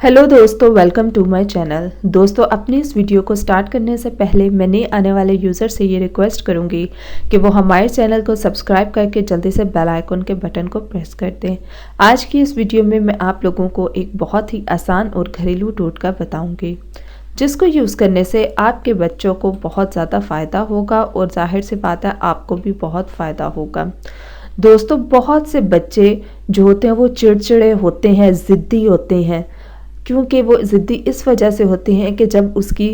Hello दोस्तों, welcome to my channel. दोस्तों, अपनी इस वीडियो को स्टार्ट करने से पहले मैं नए आने वाले यूज़र से ये रिक्वेस्ट करूँगी कि वो हमारे चैनल को सब्सक्राइब करके जल्दी से बेल आइकन के बटन को प्रेस कर दें। आज की इस वीडियो में मैं आप लोगों को एक बहुत ही आसान और घरेलू टोटका बताऊँगी, जिसको यूज़ करने से आपके बच्चों को बहुत ज़्यादा फ़ायदा होगा और जाहिर सी बात है आपको भी बहुत फ़ायदा होगा। दोस्तों, बहुत से बच्चे जो होते हैं वो चिड़चिड़े होते हैं, ज़िद्दी होते हैं, क्योंकि वो ज़िद्दी इस वजह से होते हैं कि जब उसकी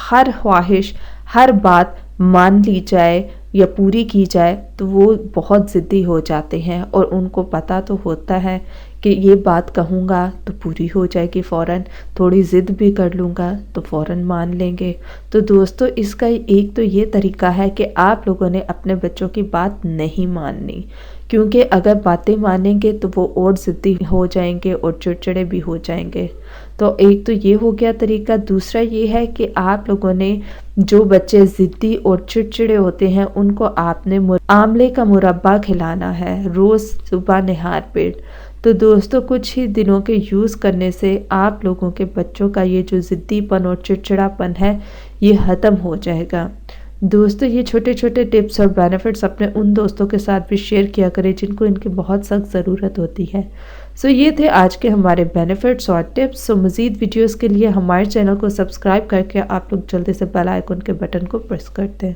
हर ख्वाहिश, हर बात मान ली जाए या पूरी की जाए तो वो बहुत ज़िद्दी हो जाते हैं और उनको पता तो होता है कि ये बात कहूँगा तो पूरी हो जाएगी फ़ौरन, थोड़ी ज़िद भी कर लूँगा तो फ़ौरन मान लेंगे। तो दोस्तों, इसका एक तो ये तरीका है कि आप लोगों ने अपने बच्चों की बात नहीं माननी, क्योंकि अगर बातें मानेंगे तो वो और ज़िद्दी हो जाएंगे और चिड़चिड़े भी हो जाएंगे। तो एक तो ये हो गया तरीका। दूसरा ये है कि आप लोगों ने जो बच्चे ज़िद्दी और चिड़चिड़े होते हैं उनको आपने आंवले का मुरब्बा खिलाना है रोज़ सुबह निहार पेट। तो दोस्तों, कुछ ही दिनों के यूज़ करने से आप लोगों के बच्चों का ये जो ज़िद्दीपन और चिड़चिड़ापन है ये ख़त्म हो जाएगा। दोस्तों, ये छोटे छोटे टिप्स और बेनिफिट्स अपने उन दोस्तों के साथ भी शेयर किया करें जिनको इनकी बहुत सख्त ज़रूरत होती है। ये थे आज के हमारे बेनिफिट्स और टिप्स। मज़ीद वीडियोस के लिए हमारे चैनल को सब्सक्राइब करके आप लोग जल्दी से बेल आइकन के बटन को प्रेस कर दें।